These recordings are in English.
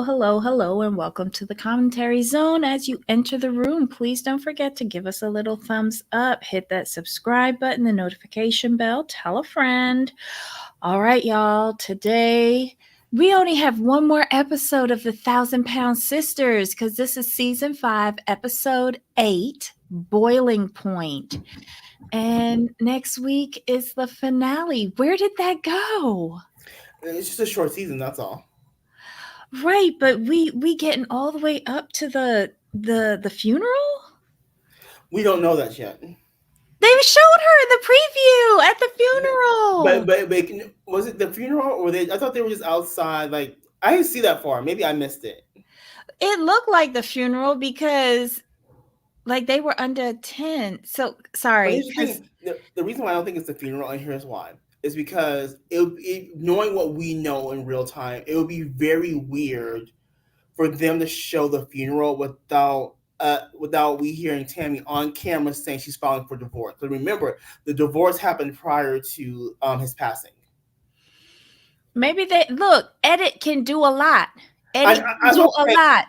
hello, and welcome to the commentary zone. As you enter the room, please don't forget to give us a little thumbs up, hit that subscribe button, the notification bell, tell a friend. All right, y'all, today we only have one more episode of the Thousand Pound Sisters because this is season 5, episode 8, Boiling Point. And next week is the finale. Where did that go? It's just a short season, that's all. Right, but we getting all the way up to the funeral? We don't know that yet. They showed her in the preview at the funeral. But was it the funeral or they? I thought they were just outside. Like I didn't see that far. Maybe I missed it. It looked like the funeral because like they were under a tent. So But sorry, here's the because thing: the reason why I don't think it's the funeral, and here's why, is because knowing what we know in real time, it would be very weird for them to show the funeral without we hearing Tammy on camera saying she's filing for divorce. But remember, the divorce happened prior to his passing. maybe they look, Edit can do a lot. Edit can I do hope a lot.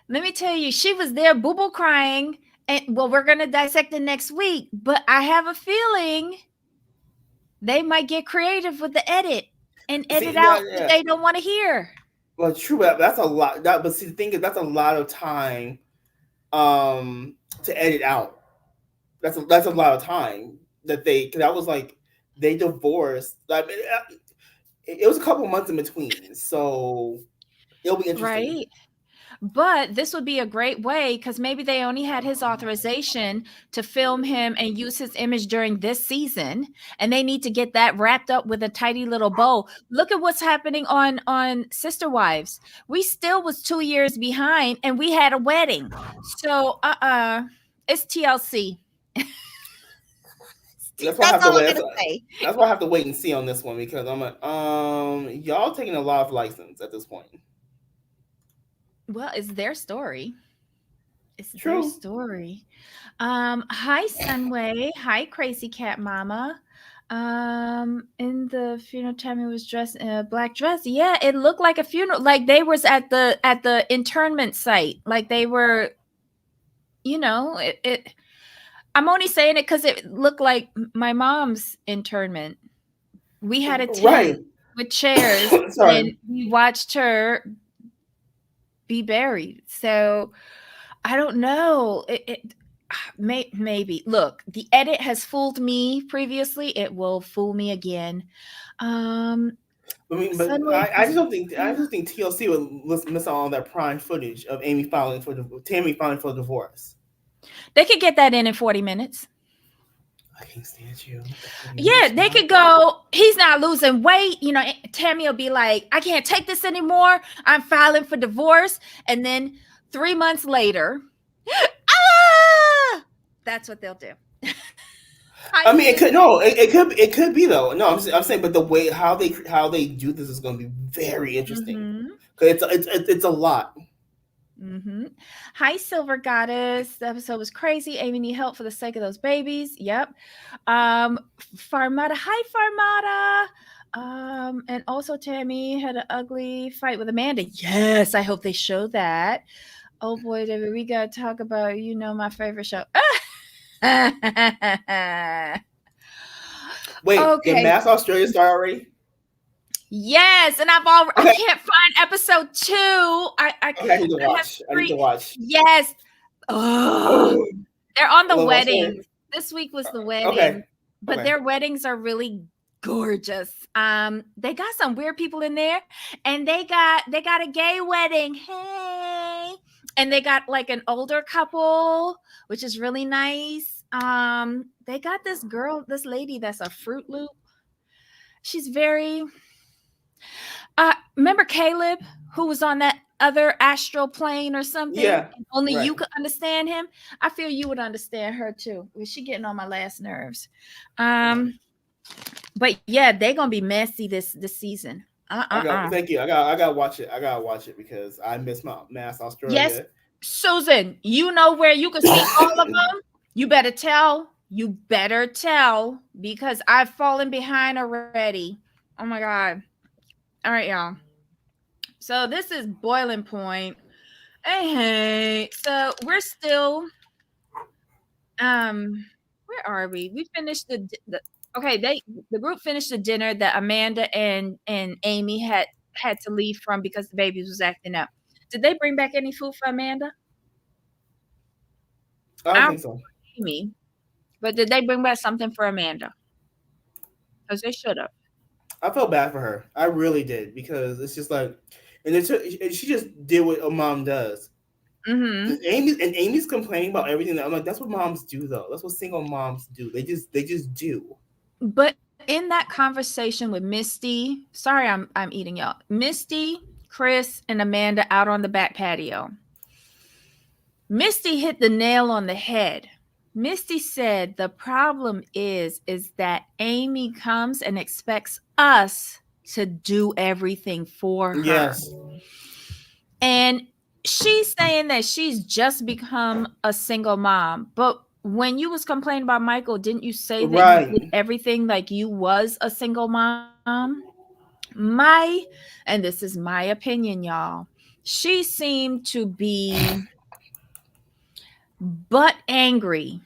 Let me tell you, she was there boo-boo crying. And well, we're gonna dissect it next week, but I have a feeling they might get creative with the edit and edit see out what yeah. they don't want to hear. Well, true, but that's a lot. But see, the thing is, that's a lot of time to edit out. That's a lot of time that they. Cause that was like they divorced. I mean, it was a couple months in between, so it'll be interesting. Right. But this would be a great way because maybe they only had his authorization to film him and use his image during this season, and they need to get that wrapped up with a tidy little bow. Look at what's happening on Sister Wives. We still was 2 years behind, and we had a wedding. So it's TLC. That's why I have That's to all I'm wait. gonna say. That's why I have to wait and see on this one because I'm like, y'all taking a lot of license at this point. Well, it's their story. It's their True. story. Hi Sunway. Hi Crazy Cat Mama. In the funeral, Tammy was dressed in a black dress. Yeah, it looked like a funeral. Like they was at the internment site. Like they were, it I'm only saying it because it looked like my mom's internment. We had a tent Right. with chairs Sorry. and we watched her be buried. So I don't know. Maybe. Look, the edit has fooled me previously. It will fool me again. Um, I mean, but Sunway I just don't think TLC would miss out on that prime footage of Tammy filing for divorce. they could get that in 40 minutes. I can't stand you. Yeah, they could go, he's not losing weight. Tammy will be like, I can't take this anymore. I'm filing for divorce. And then 3 months later, ah, that's what they'll do. I mean, it could be though. No, I'm saying, but the way how they do this is going to be very interesting because it's a lot. Hi, Silver Goddess. The episode was crazy. Amy need help for the sake of those babies. Yep. Farmata. Hi, Farmata. And also Tammy had an ugly fight with Amanda. Yes, I hope they show that. Oh boy, David, we gotta talk about my favorite show. Wait, did Okay. Mass Australia start already? Yes, and I can't find episode 2. Okay, I need to watch. I need to watch. Yes. Oh, Oh, they're on the well, wedding. This week was the wedding, okay. but Okay. their weddings are really gorgeous. They got some weird people in there, and they got a gay wedding. Hey, and they got like an older couple, which is really nice. They got this lady that's a Fruit Loop. She's very. Remember Caleb, who was on that other astral plane or something? Yeah. And only right. you could understand him. I feel you would understand her too. She getting on my last nerves. But yeah, they're gonna be messy this season. Thank you. I gotta watch it. I gotta watch it because I miss my Mass Australia. Yes, Susan, you know where you can see all of them. You better tell. You better tell because I've fallen behind already. Oh my god. All right, y'all. So this is boiling point. Hey, so we're still where are we? We finished the okay, the group finished the dinner that Amanda and Amy had to leave from because the baby was acting up. Did they bring back any food for Amanda? I I don't don't think so. Amy, but did they bring back something for Amanda? Because they should have. I felt bad for her. I really did because it's just like, and she just did what a mom does. Mm-hmm. Amy's complaining about everything. That I'm like, that's what moms do though. That's what single moms do. They just do. But in that conversation with Misty, sorry, I'm eating y'all. Misty, Chris, and Amanda out on the back patio. Misty hit the nail on the head. Misty said the problem is that Amy comes and expects us to do everything for her. Yes, And she's saying that she's just become a single mom. But when you was complaining about Michael, didn't you say that you did right. everything like you was a single mom? My and this is my opinion, y'all. She seemed to be but angry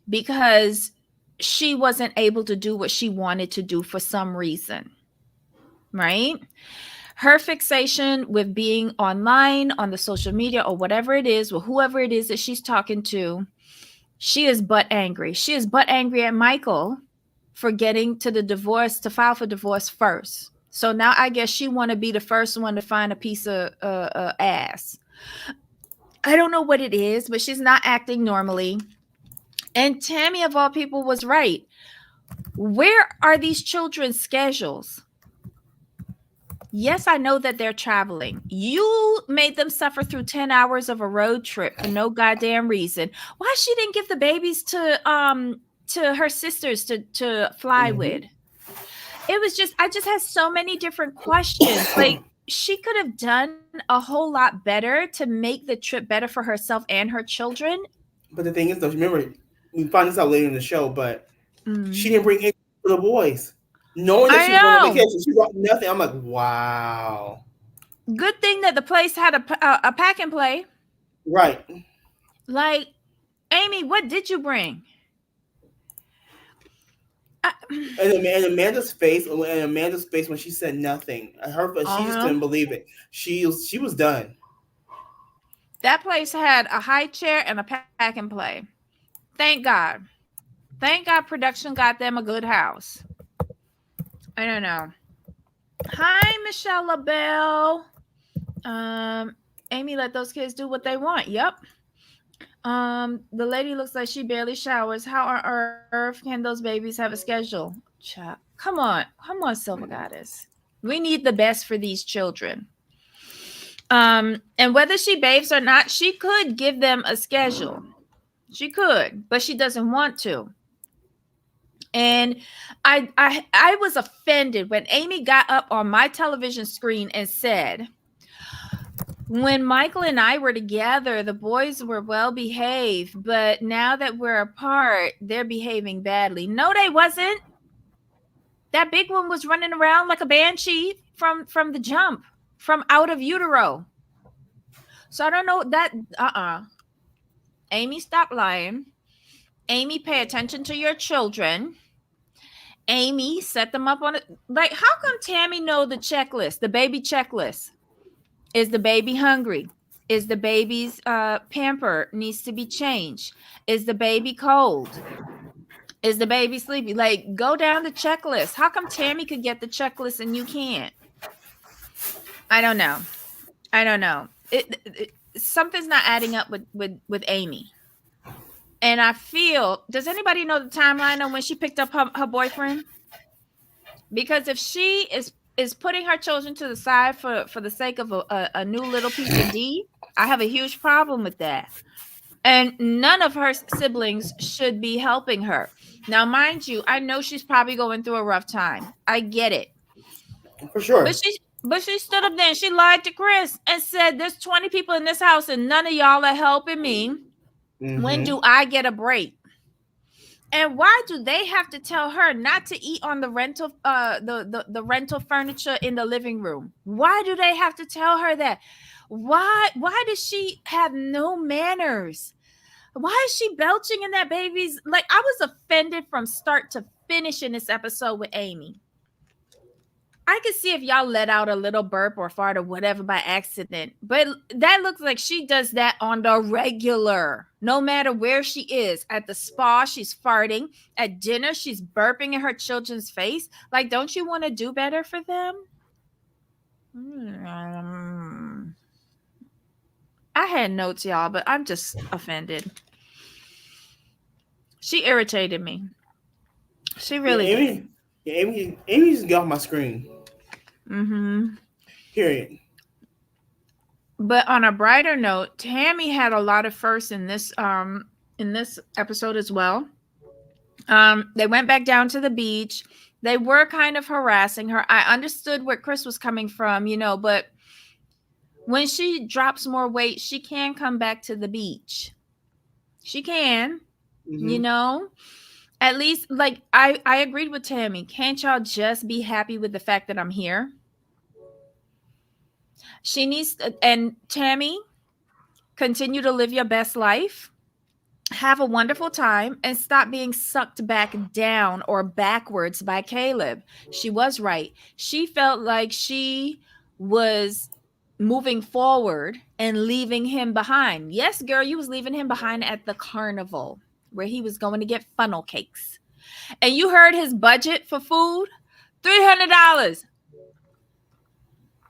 because she wasn't able to do what she wanted to do for some reason, right? Her fixation with being online on the social media or whatever it is, or whoever it is that she's talking to, she is but angry. She is but angry at Michael for getting to the divorce to file for divorce first. So now I guess she want to be the first one to find a piece of ass. I don't know what it is, but she's not acting normally. And Tammy, of all people, was right. Where are these children's schedules? Yes, I know that they're traveling. You made them suffer through 10 hours of a road trip for no goddamn reason. Why she didn't give the babies to her sisters to fly Hmm. with? It was just I just had so many different questions. Like she could have done a whole lot better to make the trip better for herself and her children. But the thing is, though, remember we find this out later in the show, but she Mm. didn't bring anything for the boys, knowing that I she was going on know. vacation. She brought nothing. I'm like, wow. Good thing that the place had a pack and play. Right. Like, Amy, what did you bring? I, And Amanda's face when she said nothing, she just uh-huh. couldn't believe it. She was done. That place had a high chair and a pack and play. Thank God. Thank God production got them a good house. I don't know. Hi, Michelle LaBelle. Amy let those kids do what they want. Yep. The lady looks like she barely showers. How on earth can those babies have a schedule? Child, come on, Silver Goddess. We need the best for these children. And whether she bathes or not, she could give them a schedule. She could, but she doesn't want to. And I was offended when Amy got up on my television screen and said, when Michael and I were together, the boys were well behaved, but now that we're apart, they're behaving badly. No, they wasn't. That big one was running around like a banshee from the jump, from out of utero. So I don't know that Amy, stop lying. Amy, pay attention to your children. Amy, set them up on it. Like, how come Tammy know the checklist, the baby checklist? Is the baby hungry? Is the baby's pamper needs to be changed? Is the baby cold? Is the baby sleepy? Like, go down the checklist. How come Tammy could get the checklist and you can't? I don't know. I don't know. Something's not adding up with Amy. And I feel, does anybody know the timeline on when she picked up her boyfriend? Because if she is putting her children to the side for the sake of a new little piece of D, I have a huge problem with that. And none of her siblings should be helping her. Now, mind you, I know she's probably going through a rough time. I get it. For sure. But she stood up there and she lied to Chris and said, there's 20 people in this house and none of y'all are helping me. When Hmm. do I get a break? And why do they have to tell her not to eat on the rental the rental furniture in the living room? Why do they have to tell her that? Why does she have no manners? Why is she belching in that baby's, like, I was offended from start to finish in this episode with Amy. I could see if y'all let out a little burp or fart or whatever by accident, but that looks like she does that on the regular. No matter where she is, at the spa, she's farting. At dinner, she's burping in her children's face. Like, don't you want to do better for them? I had notes, y'all, but I'm just offended. She irritated me. She Yeah, really did. Amy. Yeah, Amy just got off my screen. Mm-hmm. Period. But on a brighter note, Tammy had a lot of firsts in this episode as well. They went back down to the beach. They were kind of harassing her. I understood where Chris was coming from, but when she drops more weight, she can come back to the beach. She can, you Mm-hmm. know. At least, like, I agreed with Tammy. Can't y'all just be happy with the fact that I'm here? She needs, and Tammy, continue to live your best life. Have a wonderful time and stop being sucked back down or backwards by Caleb. She was right. She felt like she was moving forward and leaving him behind. Yes, girl, you was leaving him behind at the carnival where he was going to get funnel cakes. And you heard his budget for food? $300.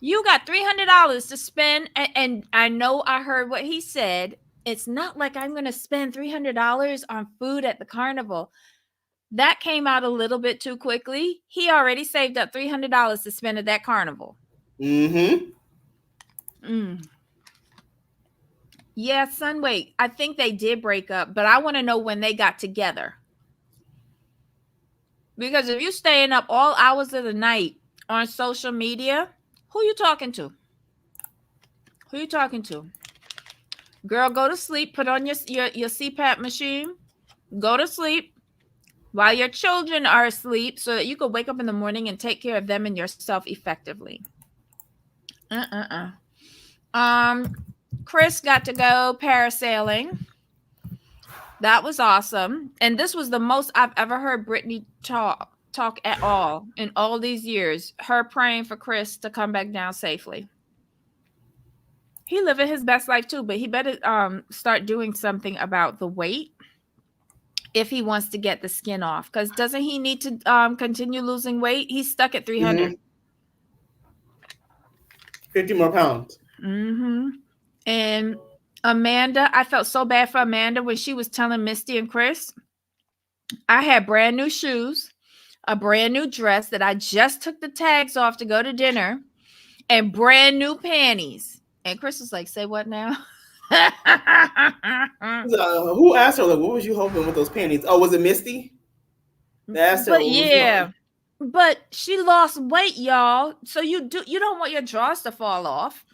You got $300 to spend, and I know I heard what he said. It's not like I'm going to spend $300 on food at the carnival. That came out a little bit too quickly. He already saved up $300 to spend at that carnival. Mm-hmm. Mm. Yeah, son, wait. I think they did break up, but I want to know when they got together. Because if you're staying up all hours of the night on social media, who you talking to? Who you talking to? Girl, go to sleep. Put on your CPAP machine. Go to sleep while your children are asleep so that you can wake up in the morning and take care of them and yourself effectively. Um, Chris got to go parasailing. That was awesome. And this was the most I've ever heard Brittany talk at all in all these years. Her praying for Chris to come back down safely. He living his best life too, but he better start doing something about the weight if he wants to get the skin off. Because doesn't he need to continue losing weight? He's stuck at 300. Mm-hmm. 50 more pounds. Mm-hmm. And Amanda, I felt so bad for Amanda when she was telling Misty and Chris, I had brand new shoes, a brand new dress that I just took the tags off to go to dinner, and brand new panties. And Chris was like, say what now? Who asked her, like, what was you hoping with those panties? Oh, was it Misty? They asked her, But what was you hoping? yeah, but she lost weight, y'all. So you don't want your drawers to fall off.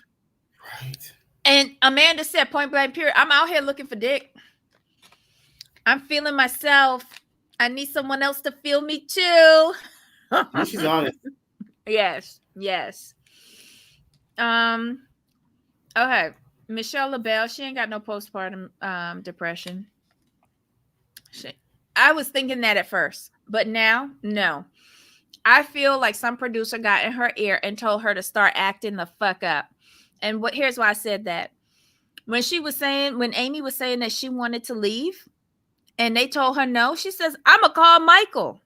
Right. And Amanda said, point blank period, I'm out here looking for dick. I'm feeling myself. I need someone else to feel me too. She's honest. Yes. Okay. Michelle LaBelle, she ain't got no postpartum depression. I was thinking that at first, but now, no. I feel like some producer got in her ear and told her to start acting the fuck up. And here's why I said that. When Amy was saying that she wanted to leave and they told her no, she says, I'ma call Michael.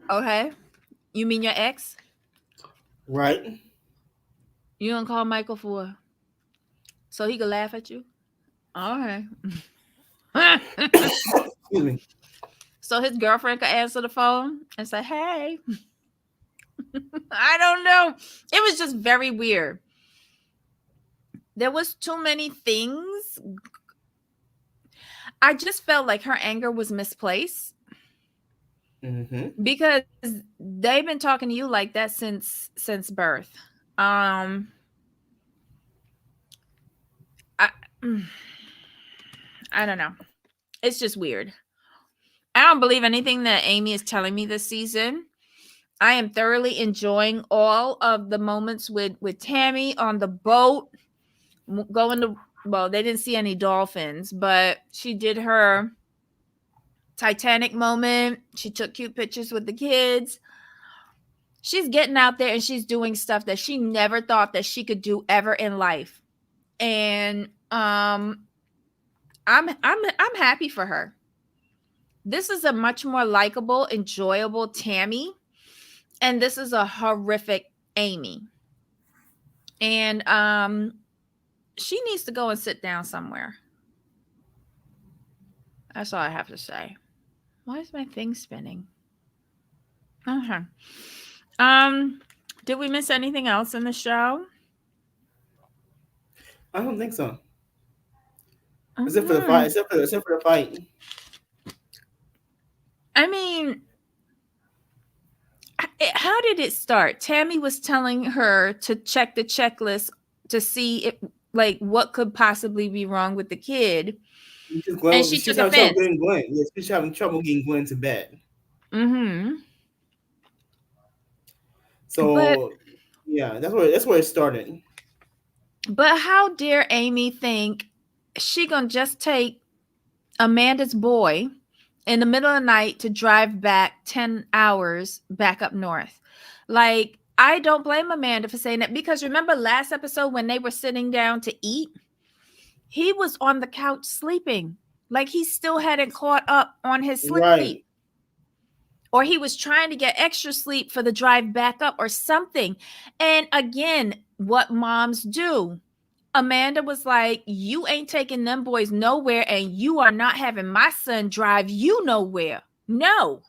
Okay. You mean your ex? Right. You gonna call Michael for so he could laugh at you? Okay. Excuse me. So his girlfriend could answer the phone and say, hey. I don't know. It was just very weird. There was too many things. I just felt like her anger was misplaced. Mm-hmm. Because they've been talking to you like that since birth. I don't know. It's just weird. don't believe anything that Amy is telling me this season. I am thoroughly enjoying all of the moments with Tammy on the boat going to, well, they didn't see any dolphins, but she did her Titanic moment. She took cute pictures with the kids. She's getting out there and she's doing stuff that she never thought that she could do ever in life. And I'm happy for her. This is a much more likable, enjoyable Tammy, and this is a horrific Amy. And she needs to go and sit down somewhere. That's all I have to say. Why is my thing spinning? Okay. Did we miss anything else in the show? I don't think so. Except for the fight. Except for the fight. I mean, how did it start? Tammy was telling her to check the checklist to see if, like, what could possibly be wrong with the kid. And she took offense. Yeah, she's having trouble getting Glenn to bed. Mm-hmm. So, yeah, that's where it started. But how dare Amy think she gonna just take Amanda's boy in the middle of the night to drive back 10 hours back up north? Like, I don't blame Amanda for saying that, because remember last episode when they were sitting down to eat, he was on the couch sleeping. Like, he still hadn't caught up on his sleep. Right. Or he was trying to get extra sleep for the drive back up or something. And again, what moms do. Amanda was like, you ain't taking them boys nowhere, and you are not having my son drive you nowhere. No.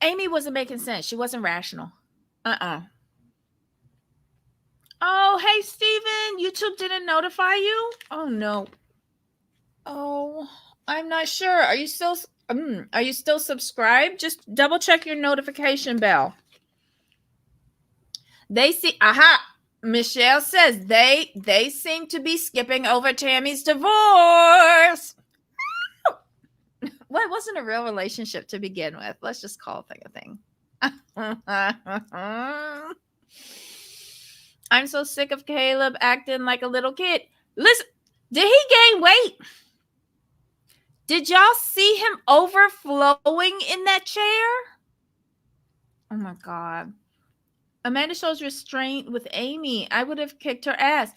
Amy wasn't making sense. She wasn't rational. Oh, hey, Steven. YouTube didn't notify you? Oh, no. Oh, I'm not sure. Are you still subscribed? Just double check your notification bell. They see, Michelle says they seem to be skipping over Tammy's divorce. Well, it wasn't a real relationship to begin with. Let's just call a thing a thing. I'm so sick of Caleb acting like a little kid. Listen, did he gain weight? Did y'all see him overflowing in that chair? Oh my God. Amanda shows restraint with Amy. I would have kicked her ass.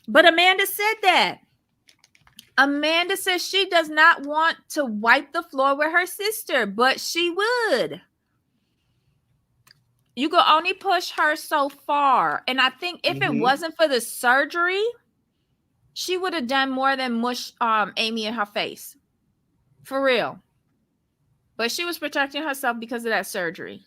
But Amanda said that. Amanda says she does not want to wipe the floor with her sister, but she would. You could only push her so far. And I think if it wasn't for the surgery, she would have done more than mush Amy in her face. For real. But she was protecting herself because of that surgery.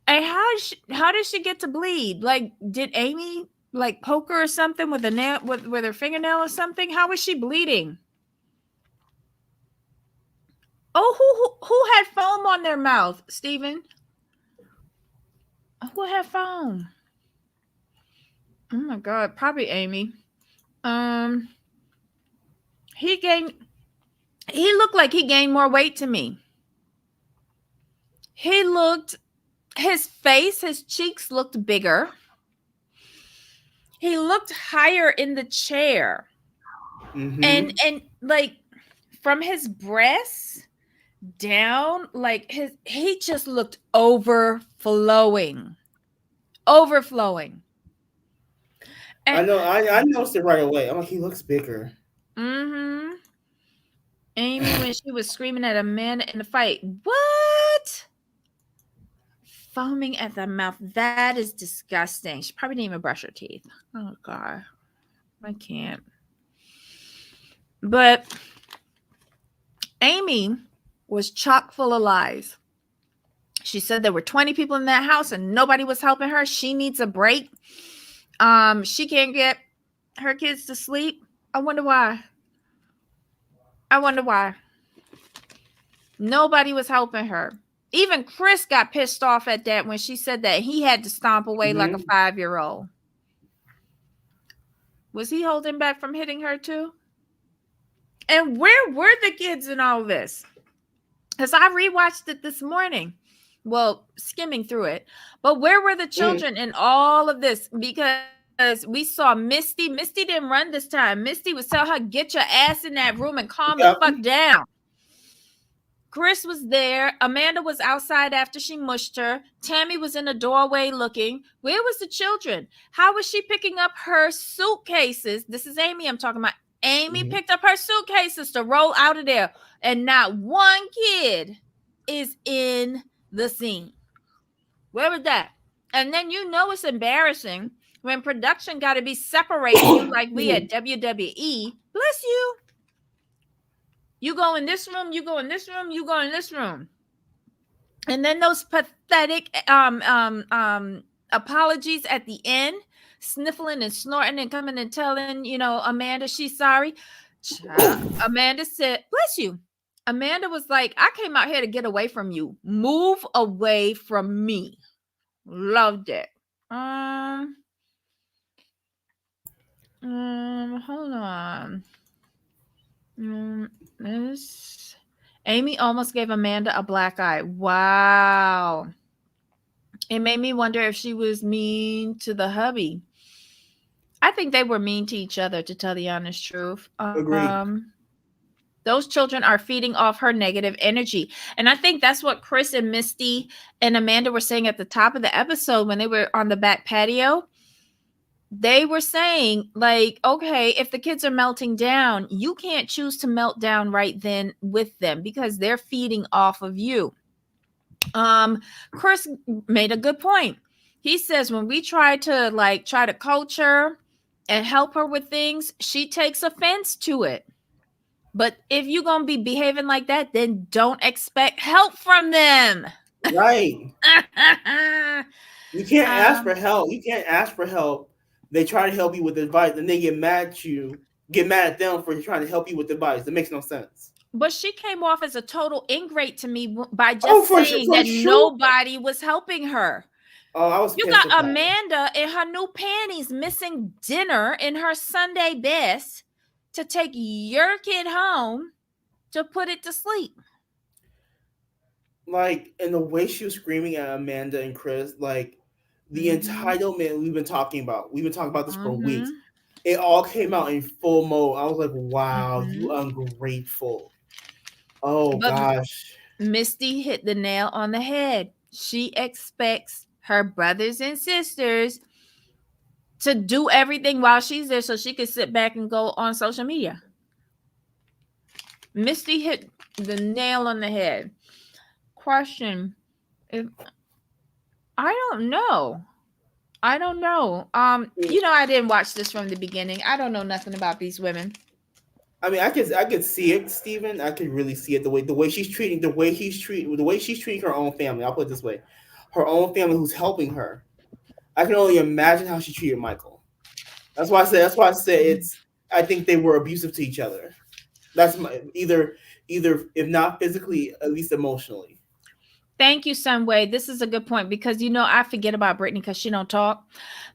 And how did she get to bleed? Like, did Amy like poke her or something with a nail with her fingernail or something? How was she bleeding? Oh, who had foam on their mouth, Steven? Who had foam? Oh my God, probably Amy. He looked like he gained more weight to me. His face, his cheeks looked bigger. He looked higher in the chair. And like from his breasts down, like he just looked overflowing. And I noticed it right away. I'm like, he looks bigger. Amy, when she was screaming at Amanda in the fight, what? Foaming at the mouth. That is disgusting. She probably didn't even brush her teeth. Oh God, I can't. But Amy was chock full of lies. She said there were 20 people in that house and nobody was helping her. She needs a break. She can't get her kids to sleep. I wonder why. Nobody was helping her. Even Chris got pissed off at that when she said that he had to stomp away like a 5-year-old. Was he holding back from hitting her too? And where were the kids in all of this? Because I rewatched it this morning. Well, skimming through it. But where were the Mm, children in all of this? Because we saw Misty. Misty didn't run this time. Misty was tell her, get your ass in that room and calm the fuck yep. down. Chris was there. Amanda was outside after she mushed her. Tammy was in the doorway looking. Where was the children? How was she picking up her suitcases? This is Amy I'm talking about. Amy Mhm. picked up her suitcases to roll out of there, and not one kid is in the scene. Where was that? And then you know it's embarrassing when production got to be separating you like we at WWE. Bless you. You go in this room, you go in this room, you go in this room. And then those pathetic apologies at the end, sniffling and snorting and coming and telling, Amanda she's sorry. Amanda said, bless you. Amanda was like, I came out here to get away from you. Move away from me. Loved it. Um, hold on. This Amy almost gave Amanda a black eye. Wow. It made me wonder if she was mean to the hubby. I think they were mean to each other, to tell the honest truth. Agreed. Those children are feeding off her negative energy. And I think that's what Chris and Misty and Amanda were saying at the top of the episode when they were on the back patio. They were saying, like, okay, if the kids are melting down, you can't choose to melt down right then with them because they're feeding off of you. Chris made a good point. He says when we try to coach her and help her with things, she takes offense to it. But if you're gonna be behaving like that, then don't expect help from them. Right. You can't ask for um, help. You can't ask for help. They try to help you with advice, and they get mad at you. Get mad at them for trying to help you with advice. That makes no sense. but she came off as a total ingrate to me by Oh, just saying for that sure. nobody was helping her. Oh, I was You pissed at got that. Amanda in her new panties missing dinner in her Sunday best to take your kid home to put it to sleep. Like, and the way she was screaming at Amanda and Chris, like the Mm-hmm. entitlement we've been talking about. We've been talking about this for weeks. Mm-hmm. It all came out in full mode. I was like, wow, you Mm-hmm. ungrateful. Oh But gosh. Misty hit the nail on the head. She expects her brothers and sisters to do everything while she's there so she can sit back and go on social media. Misty hit the nail on the head. Question: if I don't know. I don't know. I didn't watch this from the beginning. I don't know nothing about these women. I mean, I could see it, Steven. I could really see it the way she's treating the way she's treating her own family. I'll put it this way, her own family who's helping her. I can only imagine how she treated Michael. That's why I said it's. I think they were abusive to each other. That's my either if not physically, at least emotionally. Thank you, Sunway. This is a good point because I forget about Brittany because she don't talk.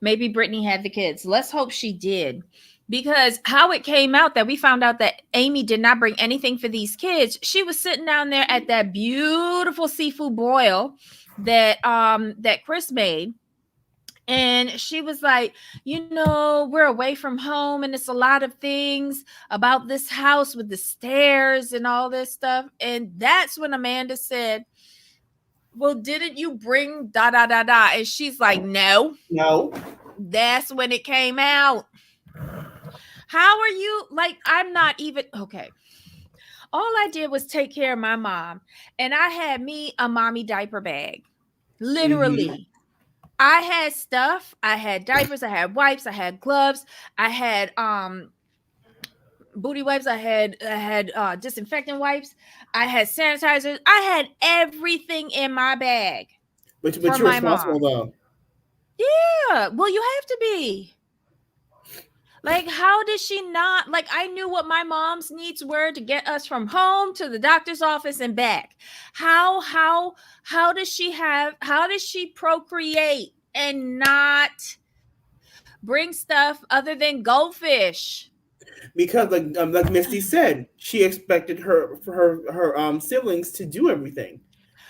Maybe Brittany had the kids. Let's hope she did. Because how it came out that we found out that Amy did not bring anything for these kids. She was sitting down there at that beautiful seafood boil that Chris made. And she was like, we're away from home and it's a lot of things about this house with the stairs and all this stuff. And that's when Amanda said, well, didn't you bring da da da da? And she's like, no. No, That's when it came out. How are you? Like, I'm not even okay. All I did was take care of my mom, and I had me a mommy diaper bag. mm-hmm. Literally. I had stuff. I had diapers, I had wipes, I had gloves, I had booty wipes, I had disinfectant wipes, I had sanitizers, I had everything in my bag But for you're my responsible mom. though. Yeah, well, you have to be. Like, how did she not? Like, I knew what my mom's needs were to get us from home to the doctor's office and back. How does she have? How does she procreate and not bring stuff other than goldfish? because like Misty said, she expected her siblings to do everything.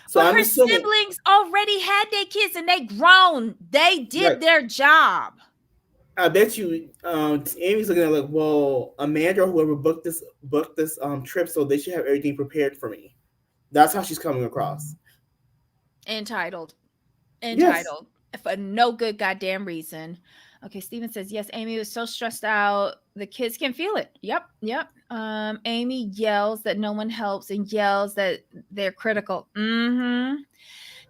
So But I'm her assuming, siblings already had their kids and they grown. They right? did their job. I bet you, Amy's looking at like, well, Amanda or whoever booked this trip, so they should have everything prepared for me. That's how she's coming across. Entitled. Yes. Entitled. For no good goddamn reason. Okay, Steven says, yes, Amy was so stressed out. The kids can feel it. Yep, yep. Amy yells that no one helps and yells that they're critical. Mm-hmm.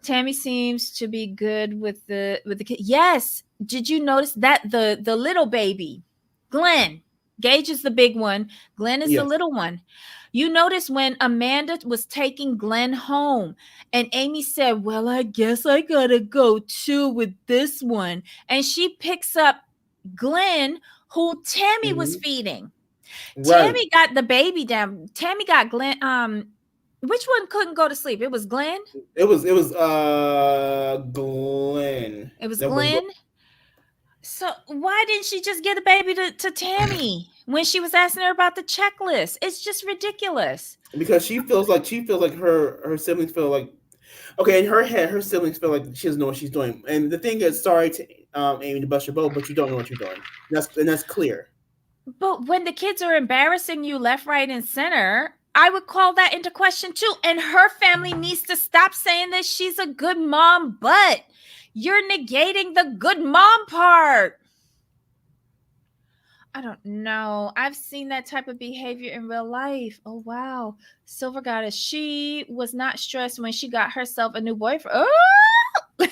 Tammy seems to be good with the kid. Yes. Did you notice that the little baby, Glenn, Gage is the big one. Glenn is the Yes. little one. You notice when Amanda was taking Glenn home and Amy said, "Well, I guess I gotta go too with this one." And she picks up Glenn, who Tammy was Hmm. feeding. Right. Tammy got the baby down. Tammy got Glenn. Which one couldn't go to sleep? It was Glenn. It was Glenn. It was That wouldn't go Glenn. So why didn't she just get a baby to Tammy when she was asking her about the checklist? It's just ridiculous. because she feels like her siblings feel like, okay, in her head her siblings feel like she doesn't know what she's doing. And the thing is, sorry to Amy to bust your boat, but you don't know what you're doing. And that's clear. But when the kids are embarrassing you left, right, and center, I would call that into question too. And her family needs to stop saying that she's a good mom, but you're negating the good mom part. I don't know. I've seen that type of behavior in real life. Oh, wow. Silver Goddess, she was not stressed when she got herself a new boyfriend. Oh!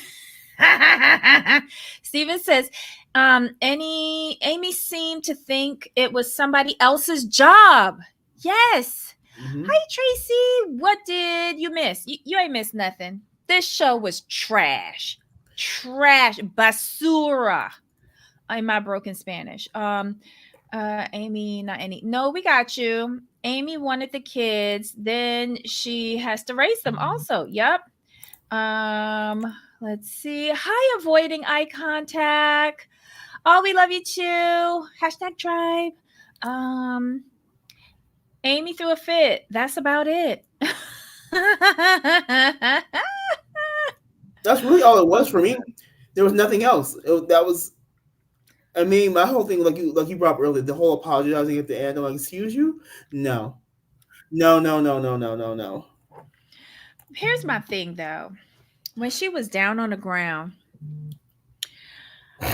Steven says, Amy seemed to think it was somebody else's job. Yes. Hmm. Hi, Tracy. What did you miss? You ain't missed nothing. This show was trash. Trash. Basura in my broken Spanish. Amy, not any. No, we got you. Amy wanted the kids, then she has to raise them also. Yep. Um, let's see. Hi, avoiding eye contact. Oh, we love you too. Hashtag tribe. Um, Amy threw a fit. That's about it. That's really all it was for me. There was nothing else. That was, I mean, my whole thing, like you brought up earlier, the whole apologizing at the end. I'm like, excuse you? No, no, no, no, no, no, no, no. Here's my thing though. When she was down on the ground,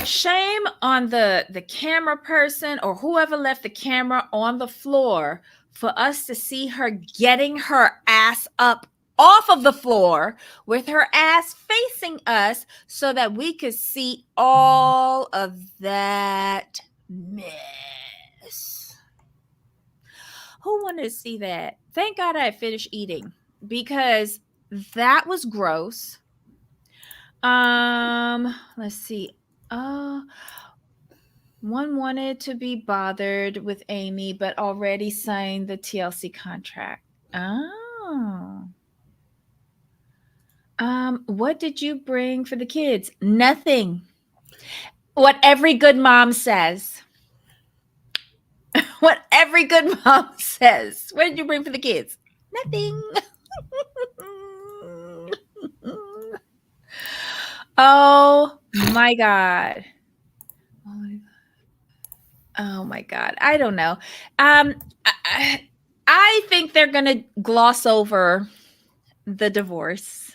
shame on the camera person or whoever left the camera on the floor for us to see her getting her ass up off of the floor with her ass facing us so that we could see all of that mess. Who wanted to see that? Thank God I had finished eating because that was gross. Let's see. Uh, One wanted to be bothered with Amy, but already signed the TLC contract. Oh. What did you bring for the kids? Nothing. What every good mom says. What every good mom says. What did you bring for the kids? Nothing. Oh my God. Oh my Oh my God. I don't know. Um, I think they're going to gloss over the divorce.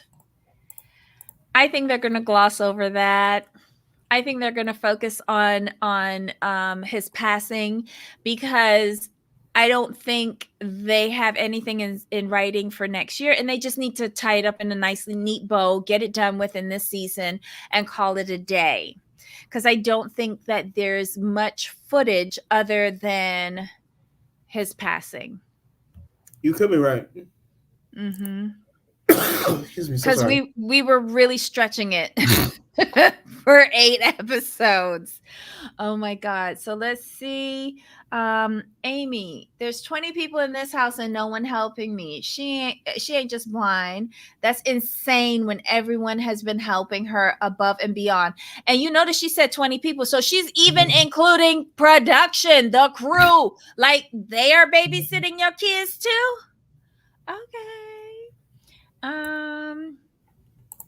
I think they're going to gloss over that. I think they're going to focus on his passing because I don't think they have anything in writing for next year, and they just need to tie it up in a nicely neat bow, get it done within this season, and call it a day. Because I don't think that there's much footage other than his passing. You could be right. Mm-hmm. Excuse me. So Because sorry. we were really stretching it. for 8 episodes. Oh my God. So let's see. Amy, there's 20 people in this house and no one helping me. She ain't just blind. That's insane when everyone has been helping her above and beyond. And you notice she said 20 people. So she's even including production, the crew. Like they are babysitting your kids too? Okay.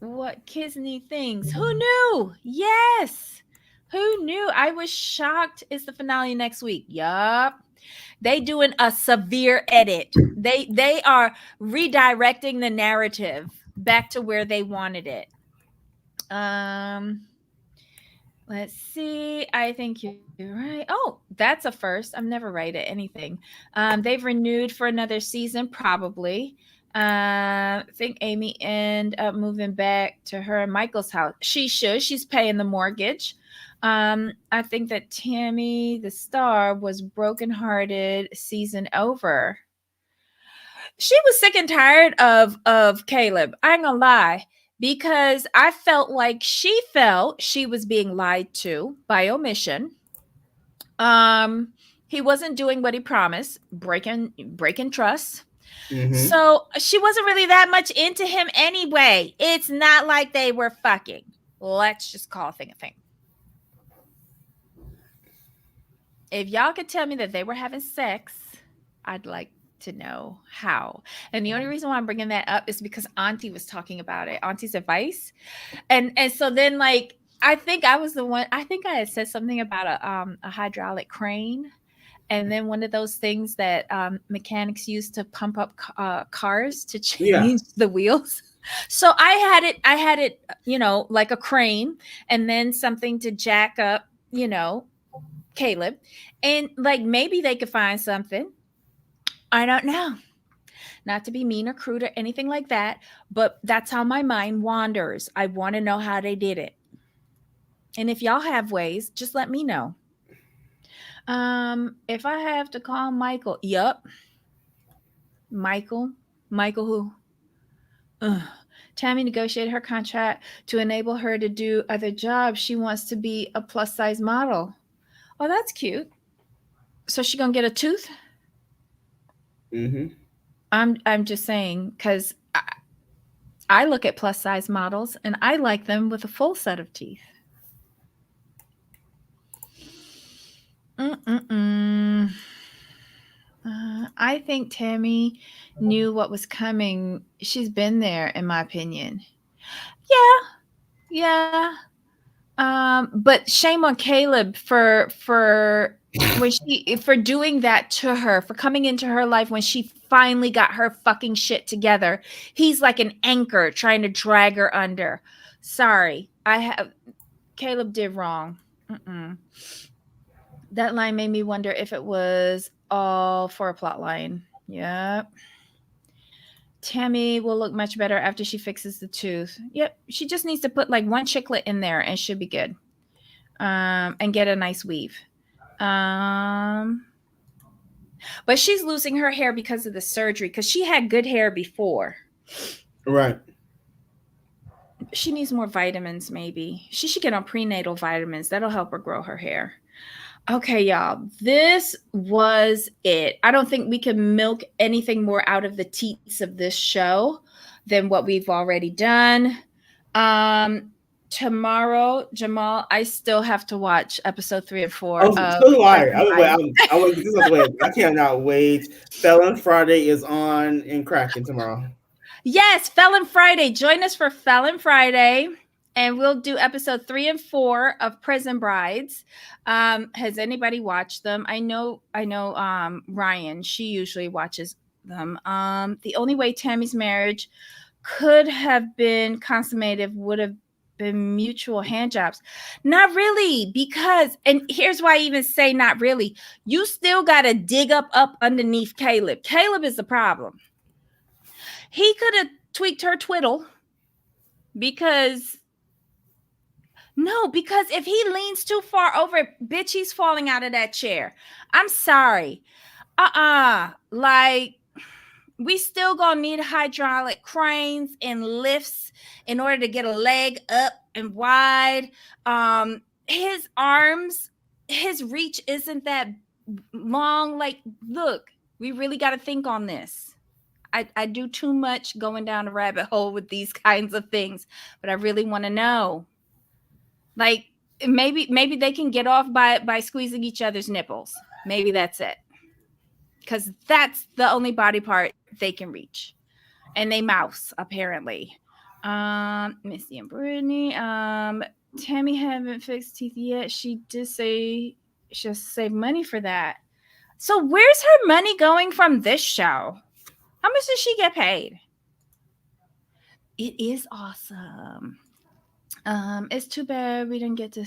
What kids need things. Who knew? Yes. Who knew? I was shocked. It's the finale next week. Yup. They doing a severe edit. They are redirecting the narrative back to where they wanted it. Um Let's see. I think you're right. Oh, that's a first. I've never rated anything. They've renewed for another season, probably. I think Amy end up moving back to her and Michael's house. She should. She's paying the mortgage. I think that Tammy, the star, was brokenhearted. Season over. She was sick and tired of Caleb. I ain't gonna lie, because I felt like she felt she was being lied to by omission. Um, he wasn't doing what he promised, breaking trust. Mm-hmm. So she wasn't really that much into him anyway. It's not like they were fucking. Let's just call a thing a thing. If y'all could tell me that they were having sex, I'd like to know how. And the only reason why I'm bringing that up is because Auntie was talking about it. Auntie's advice, and so then like I think I was the one. I think I had said something about a hydraulic crane, and then one of those things that mechanics use to pump up cars to Yeah. change the wheels. So I had it, like a crane, and then something to jack up, Caleb, and like maybe they could find something. I don't know. Not to be mean or crude or anything like that, but that's how my mind wanders. I want to know how they did it. And if y'all have ways, just let me know. If I have to call Michael, yup, Michael, Michael who? Ugh. Tammy negotiated her contract to enable her to do other jobs. She wants to be a plus size model. Oh, that's cute. So she gonna get a tooth? Mm-hmm. I'm just saying because I look at plus size models and I like them with a full set of teeth. Mm-mm-mm. I think Tammy knew what was coming. She's been there, in my opinion. Yeah, yeah. But shame on Caleb for when she for doing that to her, for coming into her life when she finally got her fucking shit together. He's like an anchor trying to drag her under. Sorry, Caleb did wrong. Mm-mm. That line made me wonder if it was all for a plot line. Yep. Tammy will look much better after she fixes the tooth. Yep. She just needs to put like one chiclet in there and should be good. And get a nice weave. Um, but she's losing her hair because of the surgery because she had good hair before. Right. She needs more vitamins, maybe. She should get on prenatal vitamins. That'll help her grow her hair. Okay, y'all, this was it. I don't think we can milk anything more out of the teats of this show than what we've already done. Tomorrow, Jamal, I still have to watch episode 3 and 4 Oh, of so do I. Prison Bride. I was this is wait. I cannot wait. Felon Friday is on in Kraken tomorrow. Yes, Felon Friday. Join us for Felon Friday. And we'll do episode 3 and 4 of Prison Brides. Has anybody watched them? I know Ryan, she usually watches them. The only way Tammy's marriage could have been consummated would have been mutual hand jobs. Not really, because, and here's why I even say not really. You still got to dig up underneath Caleb. Caleb is the problem. He could have tweaked her twiddle because if he leans too far over, bitch, he's falling out of that chair. I'm sorry. Like, We still gonna need hydraulic cranes and lifts in order to get a leg up and wide. His arms, his reach isn't that long. Like, look, we really got to think on this. I do too much going down a rabbit hole with these kinds of things, but I really want to know. Like, maybe they can get off by squeezing each other's nipples. Maybe that's it, because that's the only body part they can reach, and they mouse apparently. Missy and Brittany. Tammy haven't fixed teeth yet. She did say she'll save money for that. So where's her money going from this show? How much does she get paid? It is awesome. It's too bad we didn't get to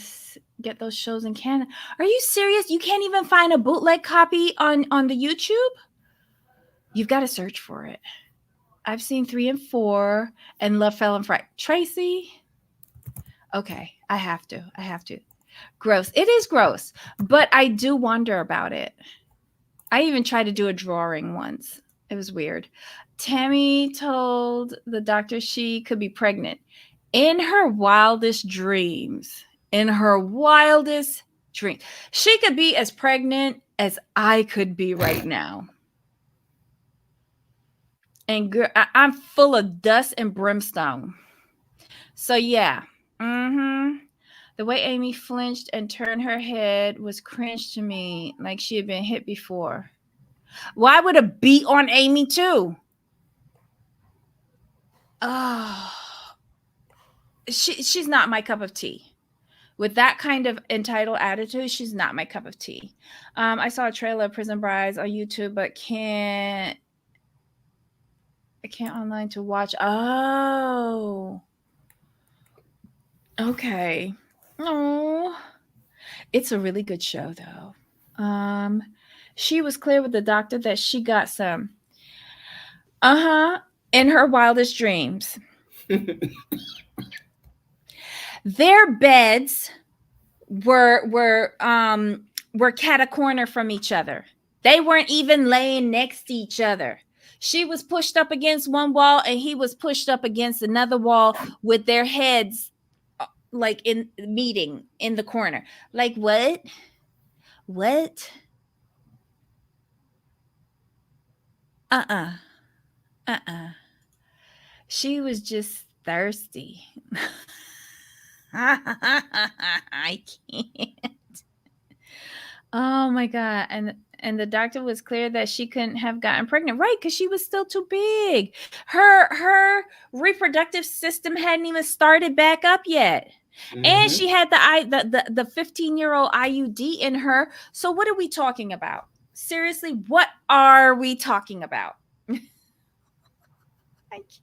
get those shows in Canada. Are you serious? You can't even find a bootleg copy on the YouTube? You've got to search for it. I've seen 3 and 4 and Love Fell and Fright. Tracy? Okay, I have to. Gross. It is gross, but I do wonder about it. I even tried to do a drawing once. It was weird. Tammy told the doctor she could be pregnant. In her wildest dreams. She could be as pregnant as I could be right now. And girl, I'm full of dust and brimstone. So yeah. The way Amy flinched and turned her head was cringe to me, like she had been hit before. Why would a beat on Amy too? Oh, she's not my cup of tea. With that kind of entitled attitude, she's not my cup of tea. I saw a trailer of Prison Brides on YouTube, but I can't online to watch. Oh, okay. Oh, it's a really good show though. She was clear with the doctor that she got some. In her wildest dreams. Their beds were cat a corner from each other. They weren't even laying next to each other. She was pushed up against one wall and he was pushed up against another wall with their heads like in meeting in the corner. Like, what? She was just thirsty. I can't. Oh my God. And the doctor was clear that she couldn't have gotten pregnant, right? Because she was still too big. Her reproductive system hadn't even started back up yet. And she had the 15-year-old IUD in her. So what are we talking about? Seriously, what are we talking about? I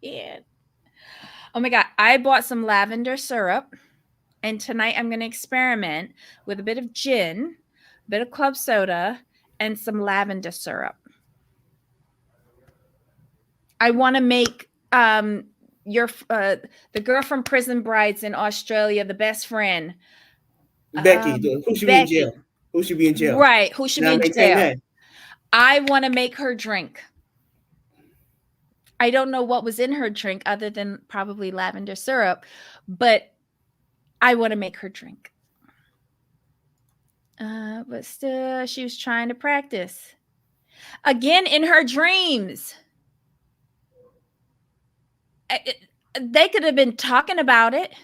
can't. Oh my God. I bought some lavender syrup. And tonight I'm going to experiment with a bit of gin, a bit of club soda, and some lavender syrup. I want to make the girl from Prison Brides in Australia, the best friend. Becky, who should be in jail? Who should be in jail? Right, who should be in jail? I want to make her drink. I don't know what was in her drink other than probably lavender syrup, but I want to make her drink. But still, she was trying to practice. Again, in her dreams. They could have been talking about it.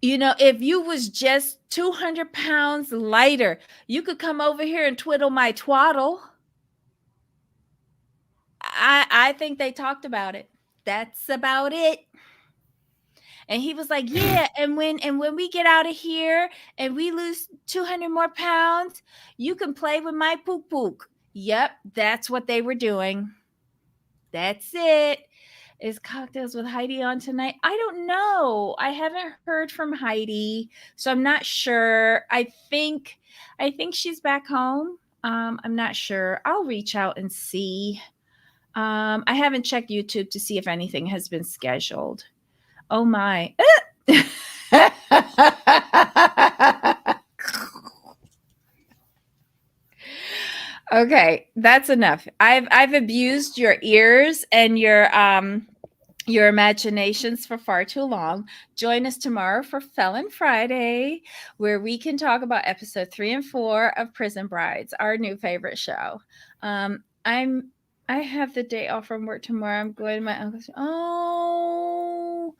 You know, if you was just 200 pounds lighter, you could come over here and twiddle my twaddle. I think they talked about it. That's about it. And he was like, yeah, and when we get out of here and we lose 200 more pounds, you can play with my pook pook. Yep, that's what they were doing. That's it. Is Cocktails with Heidi on tonight? I don't know. I haven't heard from Heidi, so I'm not sure. I think she's back home. I'm not sure. I'll reach out and see. I haven't checked YouTube to see if anything has been scheduled. Oh my. Okay, that's enough. I've abused your ears and your imaginations for far too long. Join us tomorrow for Felon Friday, where we can talk about episode 3 and 4 of Prison Brides, our new favorite show. I'm I have the day off from work tomorrow. I'm going to my uncle's. Oh,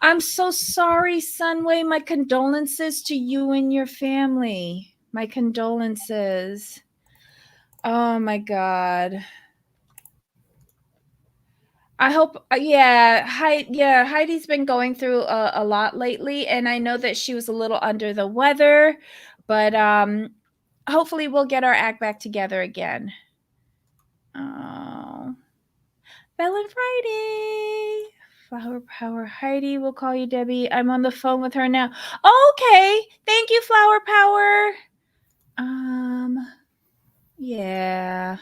I'm so sorry, Sunway. My condolences to you and your family. My condolences. Oh my god. I hope, yeah, Heidi's been going through a lot lately, and I know that she was a little under the weather, but hopefully we'll get our act back together again. Oh, Bell Friday. Flower Power Heidi, we'll call you Debbie. I'm on the phone with her now. Okay, thank you, Flower Power. Yeah.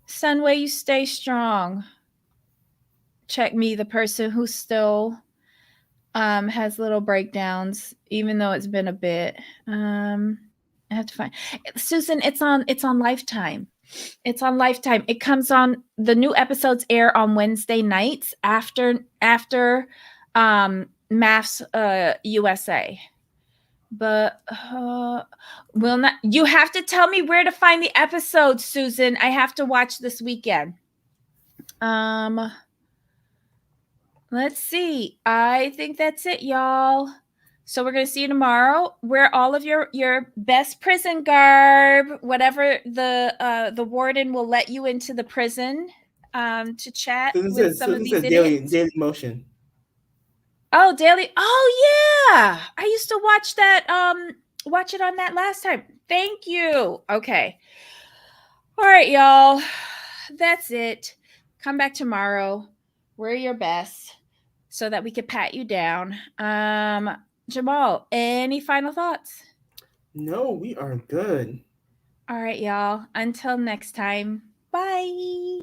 Sunway, you stay strong. Check me, the person who still has little breakdowns, even though it's been a bit. I have to find Susan. It's on Lifetime. It's on Lifetime. It comes on. The new episodes air on Wednesday nights after Maths USA. But will not. You have to tell me where to find the episodes, Susan. I have to watch this weekend. Let's see. I think that's it, y'all. So we're gonna see you tomorrow. Wear all of your best prison garb, whatever the warden will let you into the prison to chat with some of Susan these says daily idiots. motion. Oh, daily. Oh yeah, I used to watch that. Watch it on that last time. Thank you. Okay. All right, y'all. That's it. Come back tomorrow. Wear your best so that we could pat you down. Jamal, any final thoughts? No, we are good. All right, y'all. Until next time. Bye.